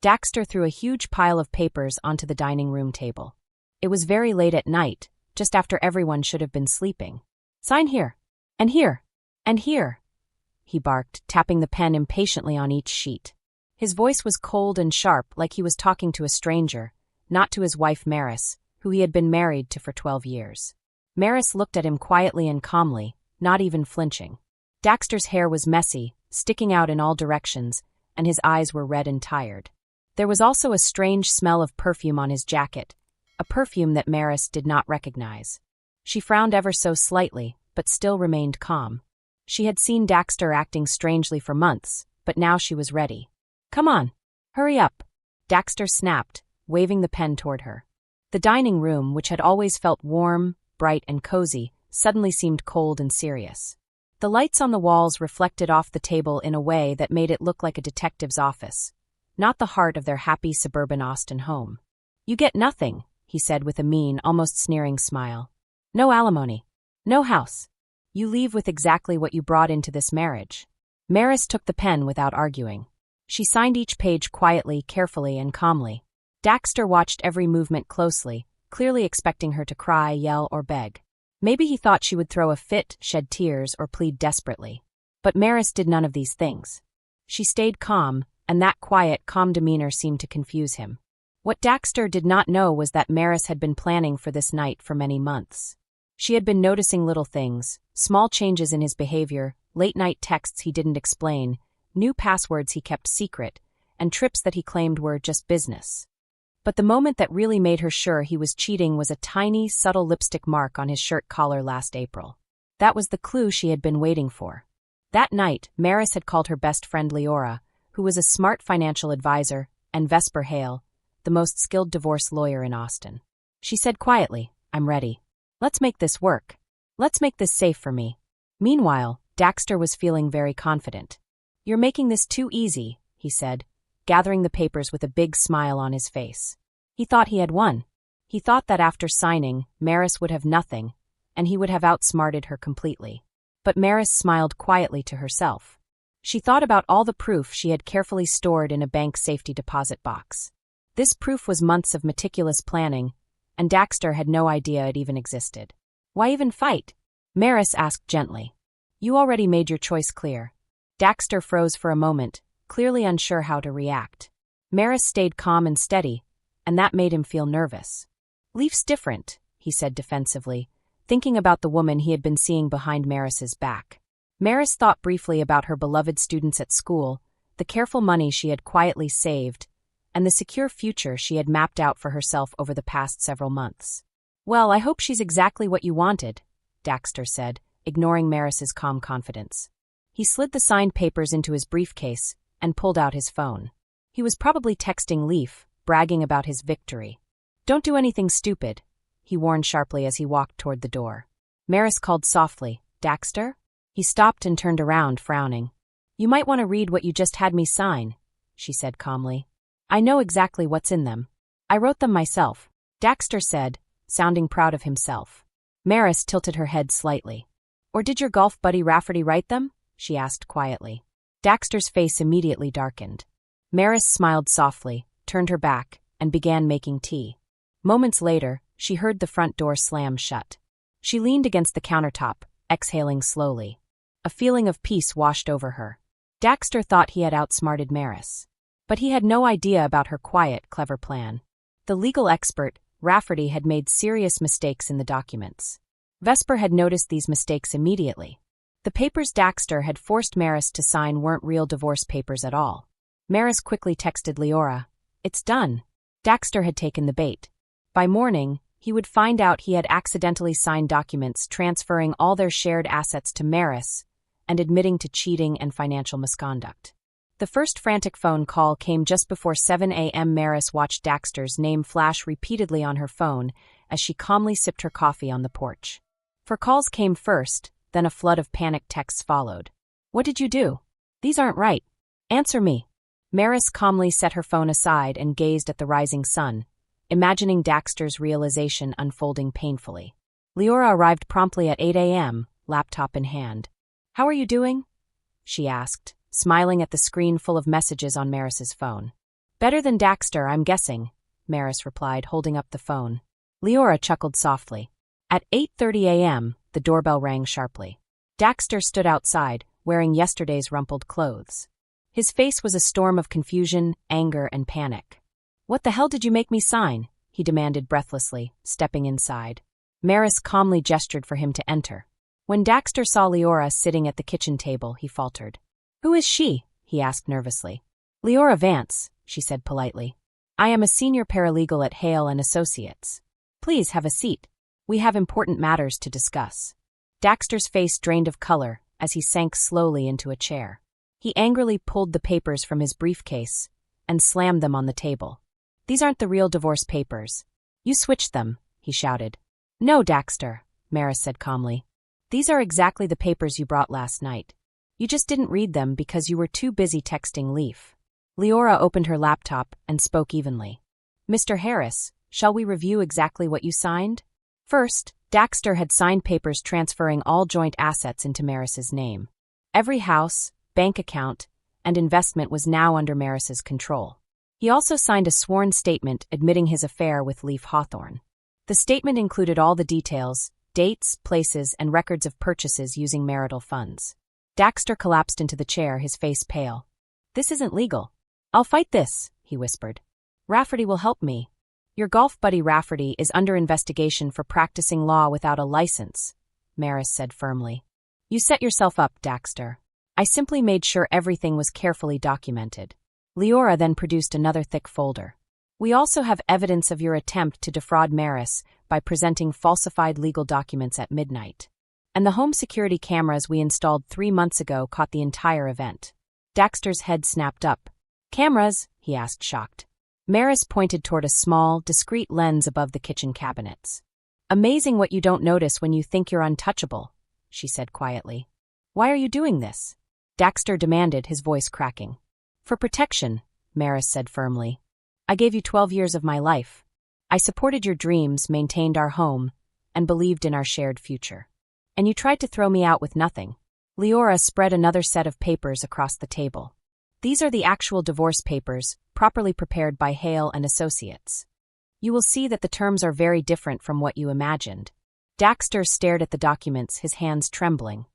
Daxter threw a huge pile of papers onto the dining room table. It was very late at night, just after everyone should have been sleeping. "Sign here. And here. And here," he barked, tapping the pen impatiently on each sheet. His voice was cold and sharp, like he was talking to a stranger, not to his wife Maris, who he had been married to for 12 years. Maris looked at him quietly and calmly, not even flinching. Daxter's hair was messy, sticking out in all directions, and his eyes were red and tired. There was also a strange smell of perfume on his jacket, a perfume that Maris did not recognize. She frowned ever so slightly, but still remained calm. She had seen Daxter acting strangely for months, but now she was ready. "Come on. Hurry up," Daxter snapped, waving the pen toward her. The dining room, which had always felt warm, bright, and cozy, suddenly seemed cold and serious. The lights on the walls reflected off the table in a way that made it look like a detective's office, not the heart of their happy suburban Austin home. "You get nothing," he said with a mean, almost sneering smile. "No alimony. No house. You leave with exactly what you brought into this marriage." Maris took the pen without arguing. She signed each page quietly, carefully, and calmly. Daxter watched every movement closely, clearly expecting her to cry, yell, or beg. Maybe he thought she would throw a fit, shed tears, or plead desperately. But Maris did none of these things. She stayed calm, and that quiet, calm demeanor seemed to confuse him. What Daxter did not know was that Maris had been planning for this night for many months. She had been noticing little things, small changes in his behavior, late-night texts he didn't explain, new passwords he kept secret, and trips that he claimed were just business. But the moment that really made her sure he was cheating was a tiny, subtle lipstick mark on his shirt collar last April. That was the clue she had been waiting for. That night, Maris had called her best friend Leora, who was a smart financial advisor, and Vesper Hale, the most skilled divorce lawyer in Austin. She said quietly, "I'm ready. Let's make this work. Let's make this safe for me." Meanwhile, Daxter was feeling very confident. "You're making this too easy," he said, gathering the papers with a big smile on his face. He thought he had won. He thought that after signing, Maris would have nothing, and he would have outsmarted her completely. But Maris smiled quietly to herself. She thought about all the proof she had carefully stored in a bank safety deposit box. This proof was months of meticulous planning, and Daxter had no idea it even existed. "Why even fight?" Maris asked gently. "You already made your choice clear." Daxter froze for a moment, clearly unsure how to react. Maris stayed calm and steady, and that made him feel nervous. "Leaf's different," he said defensively, thinking about the woman he had been seeing behind Maris's back. Maris thought briefly about her beloved students at school, the careful money she had quietly saved, and the secure future she had mapped out for herself over the past several months. "Well, I hope she's exactly what you wanted," Daxter said, ignoring Maris's calm confidence. He slid the signed papers into his briefcase and pulled out his phone. He was probably texting Leaf, bragging about his victory. "Don't do anything stupid," he warned sharply as he walked toward the door. Maris called softly, "Daxter?" He stopped and turned around, frowning. "You might want to read what you just had me sign," she said calmly. "I know exactly what's in them. I wrote them myself," Daxter said, sounding proud of himself. Maris tilted her head slightly. "Or did your golf buddy Rafferty write them?" she asked quietly. Daxter's face immediately darkened. Maris smiled softly, turned her back, and began making tea. Moments later, she heard the front door slam shut. She leaned against the countertop, exhaling slowly. A feeling of peace washed over her. Daxter thought he had outsmarted Maris. But he had no idea about her quiet, clever plan. The legal expert, Rafferty, had made serious mistakes in the documents. Vesper had noticed these mistakes immediately. The papers Daxter had forced Maris to sign weren't real divorce papers at all. Maris quickly texted Leora, "It's done." Daxter had taken the bait. By morning, he would find out he had accidentally signed documents transferring all their shared assets to Maris and admitting to cheating and financial misconduct. The first frantic phone call came just before 7 a.m. Maris watched Daxter's name flash repeatedly on her phone as she calmly sipped her coffee on the porch. For calls came first, then a flood of panicked texts followed. "What did you do? These aren't right. Answer me." Maris calmly set her phone aside and gazed at the rising sun, imagining Daxter's realization unfolding painfully. Leora arrived promptly at 8 a.m., laptop in hand. "How are you doing?" she asked, smiling at the screen full of messages on Maris's phone. Better than Daxter, I'm guessing, Maris replied, holding up the phone. Leora chuckled softly. At 8:30 a.m., the doorbell rang sharply. Daxter stood outside, wearing yesterday's rumpled clothes. His face was a storm of confusion, anger, and panic. "What the hell did you make me sign?" he demanded breathlessly, stepping inside. Maris calmly gestured for him to enter. When Daxter saw Leora sitting at the kitchen table, he faltered. "Who is she?" he asked nervously. "Leora Vance," she said politely. "I am a senior paralegal at Hale & Associates. Please have a seat. We have important matters to discuss." Daxter's face drained of color as he sank slowly into a chair. He angrily pulled the papers from his briefcase and slammed them on the table. "These aren't the real divorce papers. You switched them," he shouted. "No, Daxter," Maris said calmly. "These are exactly the papers you brought last night. You just didn't read them because you were too busy texting Leaf." Leora opened her laptop and spoke evenly. "Mr. Harris, shall we review exactly what you signed?" First, Daxter had signed papers transferring all joint assets into Maris's name. Every house, bank account, and investment was now under Maris's control. He also signed a sworn statement admitting his affair with Leaf Hawthorne. The statement included all the details, dates, places, and records of purchases using marital funds. Daxter collapsed into the chair, his face pale. "This isn't legal." "I'll fight this," he whispered. "Rafferty will help me. Your golf buddy Rafferty is under investigation for practicing law without a license," Maris said firmly. "You set yourself up, Daxter. I simply made sure everything was carefully documented." Leora then produced another thick folder. "We also have evidence of your attempt to defraud Maris by presenting falsified legal documents at midnight. And the home security cameras we installed 3 months ago caught the entire event." Daxter's head snapped up. "Cameras?" he asked, shocked. Maris pointed toward a small, discreet lens above the kitchen cabinets. "Amazing what you don't notice when you think you're untouchable," she said quietly. "Why are you doing this?" Daxter demanded, his voice cracking. "For protection," Maris said firmly. "I gave you 12 years of my life. I supported your dreams, maintained our home, and believed in our shared future. And you tried to throw me out with nothing." Leora spread another set of papers across the table. "These are the actual divorce papers, properly prepared by Hale & Associates. You will see that the terms are very different from what you imagined." Daxter stared at the documents, his hands trembling.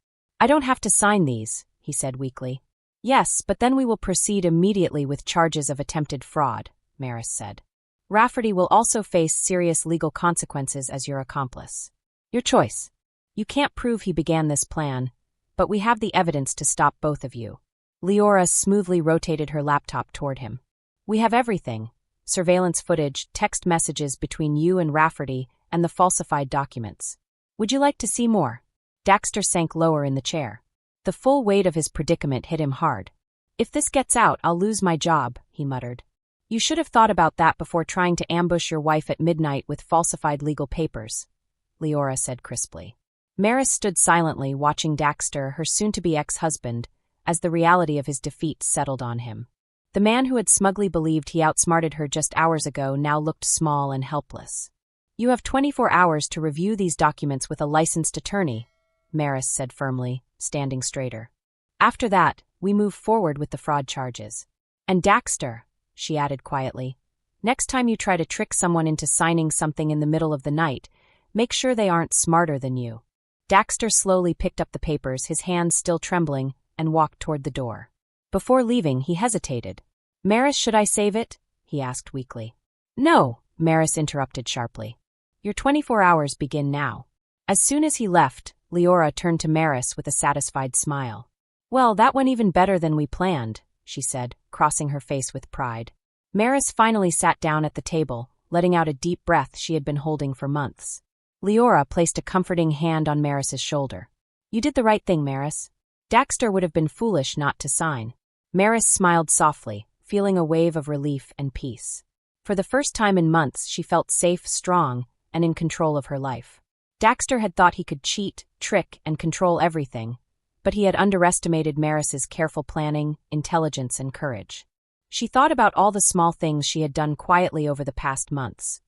"I don't have to sign these," he said weakly. "Yes, but then we will proceed immediately with charges of attempted fraud," Maris said. "Rafferty will also face serious legal consequences as your accomplice. Your choice. You can't prove he began this plan, but we have the evidence to stop both of you." Leora smoothly rotated her laptop toward him. "We have everything. Surveillance footage, text messages between you and Rafferty, and the falsified documents. Would you like to see more?" Daxter sank lower in the chair. The full weight of his predicament hit him hard. "If this gets out, I'll lose my job," he muttered. "You should have thought about that before trying to ambush your wife at midnight with falsified legal papers," Leora said crisply. Maris stood silently, watching Daxter, her soon-to-be ex-husband, as the reality of his defeat settled on him. The man who had smugly believed he outsmarted her just hours ago now looked small and helpless. "You have 24 hours to review these documents with a licensed attorney," Maris said firmly, standing straighter. "After that, we move forward with the fraud charges. And Daxter," she added quietly, "next time you try to trick someone into signing something in the middle of the night, make sure they aren't smarter than you." Daxter slowly picked up the papers, his hands still trembling, and walked toward the door. Before leaving, he hesitated. "Maris, should I save it?" he asked weakly. "No," Maris interrupted sharply. "Your 24 hours begin now." As soon as he left, Leora turned to Maris with a satisfied smile. "Well, that went even better than we planned," she said, crossing her face with pride. Maris finally sat down at the table, letting out a deep breath she had been holding for months. Leora placed a comforting hand on Maris's shoulder. "You did the right thing, Maris. Daxter would have been foolish not to sign." Maris smiled softly, feeling a wave of relief and peace. For the first time in months, she felt safe, strong, and in control of her life. Daxter had thought he could cheat, trick, and control everything, but he had underestimated Maris's careful planning, intelligence, and courage. She thought about all the small things she had done quietly over the past months.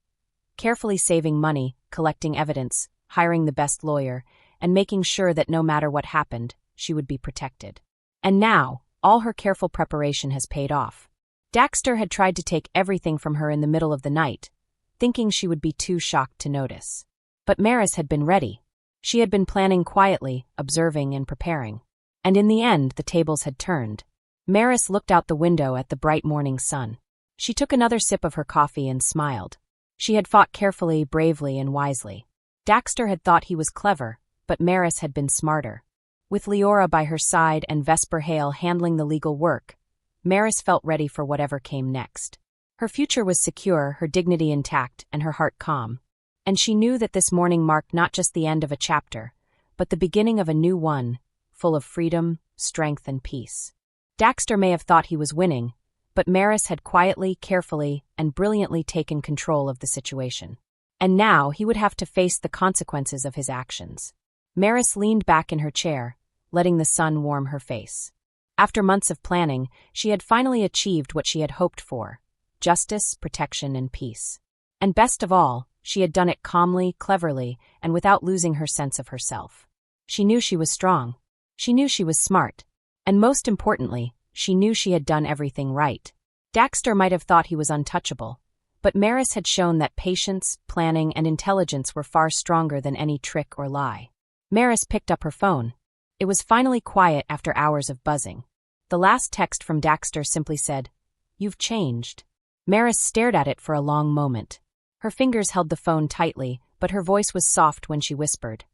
Carefully saving money, collecting evidence, hiring the best lawyer, and making sure that no matter what happened, she would be protected. And now, all her careful preparation has paid off. Daxter had tried to take everything from her in the middle of the night, thinking she would be too shocked to notice. But Maris had been ready. She had been planning quietly, observing and preparing. And in the end, the tables had turned. Maris looked out the window at the bright morning sun. She took another sip of her coffee and smiled. She had fought carefully, bravely, and wisely. Daxter had thought he was clever, but Maris had been smarter. With Leora by her side and Vesper Hale handling the legal work, Maris felt ready for whatever came next. Her future was secure, her dignity intact, and her heart calm. And she knew that this morning marked not just the end of a chapter, but the beginning of a new one, full of freedom, strength, and peace. Daxter may have thought he was winning, but Maris had quietly, carefully, and brilliantly taken control of the situation. And now he would have to face the consequences of his actions. Maris leaned back in her chair, letting the sun warm her face. After months of planning, she had finally achieved what she had hoped for: justice, protection, and peace. And best of all, she had done it calmly, cleverly, and without losing her sense of herself. She knew she was strong. She knew she was smart. And most importantly, she knew she had done everything right. Daxter might have thought he was untouchable, but Maris had shown that patience, planning, and intelligence were far stronger than any trick or lie. Maris picked up her phone. It was finally quiet after hours of buzzing. The last text from Daxter simply said, "You've changed." Maris stared at it for a long moment. Her fingers held the phone tightly, but her voice was soft when she whispered,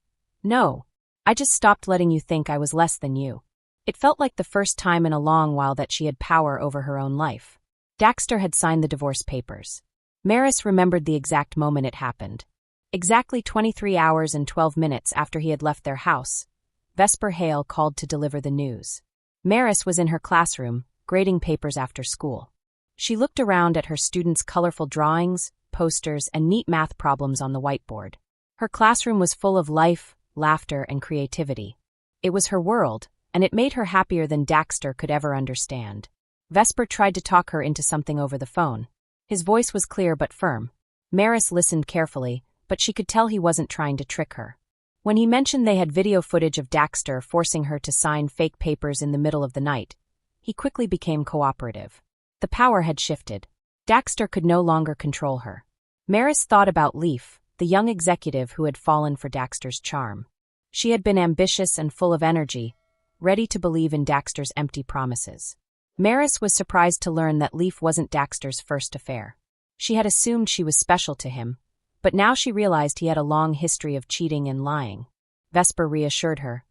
"No, I just stopped letting you think I was less than you." It felt like the first time in a long while that she had power over her own life. Daxter had signed the divorce papers. Maris remembered the exact moment it happened. Exactly 23 hours and 12 minutes after he had left their house, Vesper Hale called to deliver the news. Maris was in her classroom, grading papers after school. She looked around at her students' colorful drawings, posters, and neat math problems on the whiteboard. Her classroom was full of life, laughter, and creativity. It was her world, and it made her happier than Daxter could ever understand. Vesper tried to talk her into something over the phone. His voice was clear but firm. Maris listened carefully, but she could tell he wasn't trying to trick her. When he mentioned they had video footage of Daxter forcing her to sign fake papers in the middle of the night, he quickly became cooperative. The power had shifted. Daxter could no longer control her. Maris thought about Leaf, the young executive who had fallen for Daxter's charm. She had been ambitious and full of energy, ready to believe in Daxter's empty promises. Maris was surprised to learn that Leaf wasn't Daxter's first affair. She had assumed she was special to him, but now she realized he had a long history of cheating and lying. Vesper reassured her.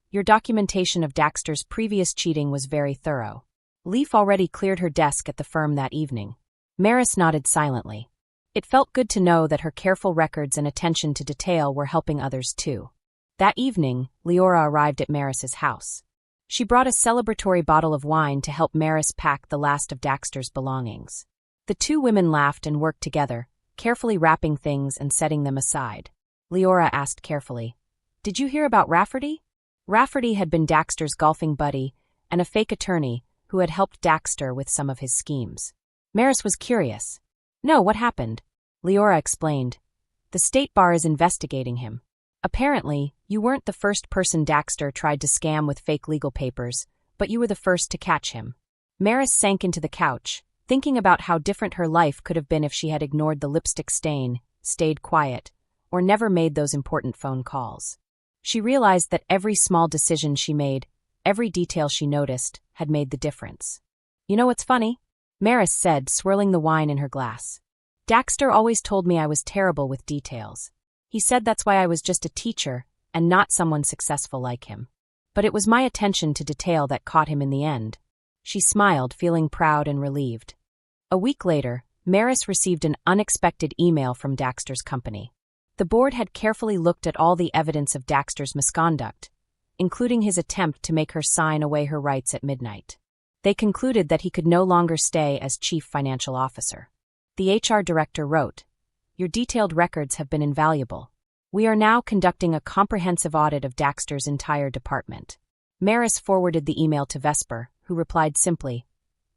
"Your documentation of Daxter's previous cheating was very thorough." Leaf already cleared her desk at the firm that evening. Maris nodded silently. It felt good to know that her careful records and attention to detail were helping others too. That evening, Leora arrived at Maris's house. She brought a celebratory bottle of wine to help Maris pack the last of Daxter's belongings. The two women laughed and worked together, carefully wrapping things and setting them aside. Leora asked carefully, "Did you hear about Rafferty?" Rafferty had been Daxter's golfing buddy and a fake attorney who had helped Daxter with some of his schemes. Maris was curious. "No, what happened?" Leora explained. "The state bar is investigating him. Apparently, you weren't the first person Daxter tried to scam with fake legal papers, but you were the first to catch him." Maris sank into the couch, thinking about how different her life could have been if she had ignored the lipstick stain, stayed quiet, or never made those important phone calls. She realized that every small decision she made, every detail she noticed, had made the difference. "You know what's funny?" Maris said, swirling the wine in her glass. "Daxter always told me I was terrible with details. He said that's why I was just a teacher and not someone successful like him. But it was my attention to detail that caught him in the end." She smiled, feeling proud and relieved. A week later, Maris received an unexpected email from Daxter's company. The board had carefully looked at all the evidence of Daxter's misconduct, including his attempt to make her sign away her rights at midnight. They concluded that he could no longer stay as chief financial officer. The HR director wrote, "Your detailed records have been invaluable. We are now conducting a comprehensive audit of Daxter's entire department." Maris forwarded the email to Vesper, who replied simply,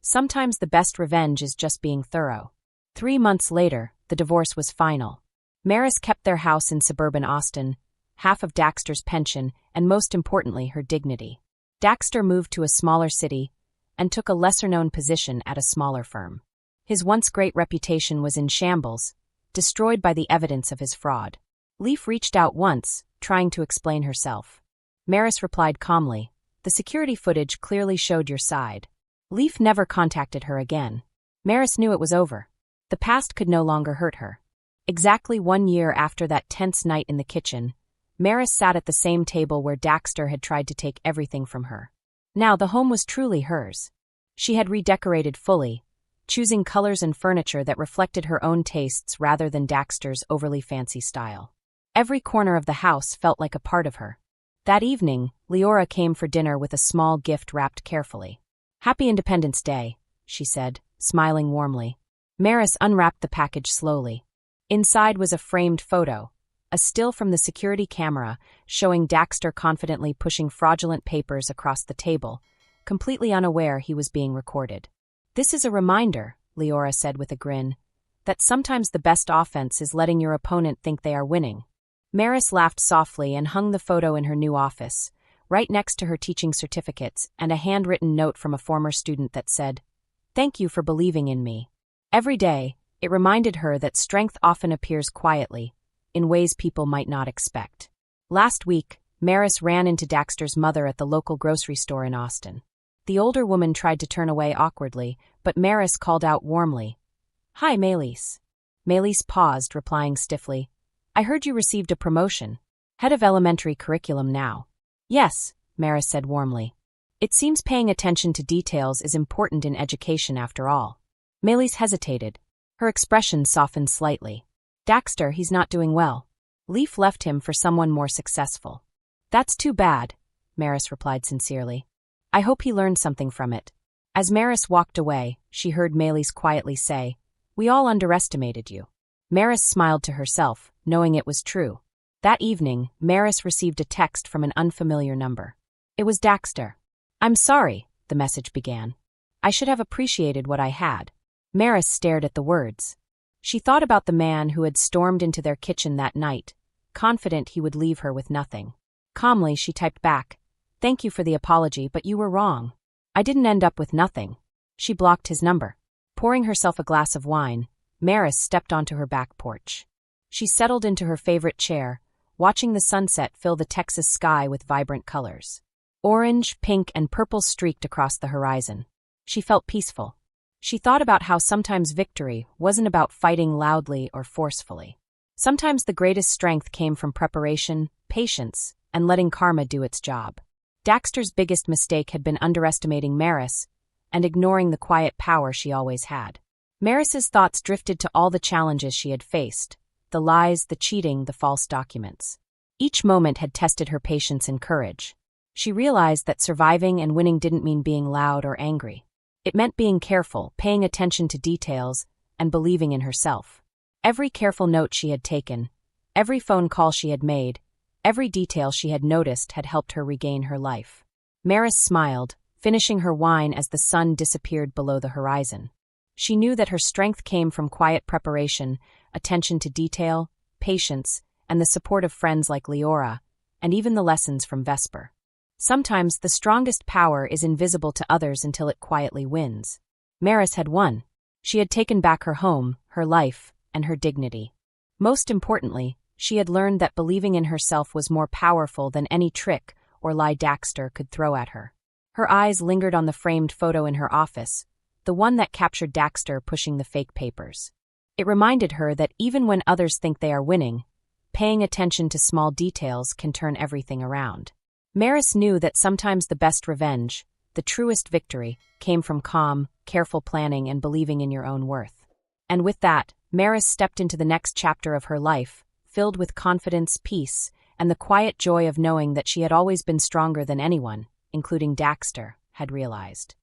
"Sometimes the best revenge is just being thorough." 3 months later, the divorce was final. Maris kept their house in suburban Austin, half of Daxter's pension, and most importantly, her dignity. Daxter moved to a smaller city, and took a lesser-known position at a smaller firm. His once great reputation was in shambles, destroyed by the evidence of his fraud. Leaf reached out once, trying to explain herself. Maris replied calmly, "The security footage clearly showed your side." Leaf never contacted her again. Maris knew it was over. The past could no longer hurt her. Exactly 1 year after that tense night in the kitchen, Maris sat at the same table where Daxter had tried to take everything from her. Now the home was truly hers. She had redecorated fully, choosing colors and furniture that reflected her own tastes rather than Daxter's overly fancy style. Every corner of the house felt like a part of her. That evening, Leora came for dinner with a small gift wrapped carefully. "Happy Independence Day," she said, smiling warmly. Maris unwrapped the package slowly. Inside was a framed photo, a still from the security camera showing Daxter confidently pushing fraudulent papers across the table, completely unaware he was being recorded. "This is a reminder," Leora said with a grin, "that sometimes the best offense is letting your opponent think they are winning." Maris laughed softly and hung the photo in her new office, right next to her teaching certificates and a handwritten note from a former student that said, "Thank you for believing in me." Every day, it reminded her that strength often appears quietly, in ways people might not expect. Last week, Maris ran into Daxter's mother at the local grocery store in Austin. The older woman tried to turn away awkwardly, but Maris called out warmly, "Hi, Maelys." Maelys paused, replying stiffly, "I heard you received a promotion. Head of elementary curriculum now." "Yes," Maris said warmly. "It seems paying attention to details is important in education after all." Maelys hesitated. Her expression softened slightly. "Daxter, he's not doing well. Leaf left him for someone more successful." "That's too bad," Maris replied sincerely. "I hope he learned something from it." As Maris walked away, she heard Maelys quietly say, "We all underestimated you." Maris smiled to herself, knowing it was true. That evening, Maris received a text from an unfamiliar number. It was Daxter. "I'm sorry," the message began. "I should have appreciated what I had." Maris stared at the words. She thought about the man who had stormed into their kitchen that night, confident he would leave her with nothing. Calmly, she typed back, "Thank you for the apology, but you were wrong. I didn't end up with nothing." She blocked his number. Pouring herself a glass of wine, Maris stepped onto her back porch. She settled into her favorite chair, watching the sunset fill the Texas sky with vibrant colors. Orange, pink, and purple streaked across the horizon. She felt peaceful. She thought about how sometimes victory wasn't about fighting loudly or forcefully. Sometimes the greatest strength came from preparation, patience, and letting karma do its job. Daxter's biggest mistake had been underestimating Maris and ignoring the quiet power she always had. Maris's thoughts drifted to all the challenges she had faced, the lies, the cheating, the false documents. Each moment had tested her patience and courage. She realized that surviving and winning didn't mean being loud or angry. It meant being careful, paying attention to details, and believing in herself. Every careful note she had taken, every phone call she had made, every detail she had noticed had helped her regain her life. Maris smiled, finishing her wine as the sun disappeared below the horizon. She knew that her strength came from quiet preparation, attention to detail, patience, and the support of friends like Leora, and even the lessons from Vesper. Sometimes the strongest power is invisible to others until it quietly wins. Maris had won. She had taken back her home, her life, and her dignity. Most importantly, she had learned that believing in herself was more powerful than any trick or lie Daxter could throw at her. Her eyes lingered on the framed photo in her office, the one that captured Daxter pushing the fake papers. It reminded her that even when others think they are winning, paying attention to small details can turn everything around. Maris knew that sometimes the best revenge, the truest victory, came from calm, careful planning and believing in your own worth. And with that, Maris stepped into the next chapter of her life, filled with confidence, peace, and the quiet joy of knowing that she had always been stronger than anyone, including Daxter, had realized.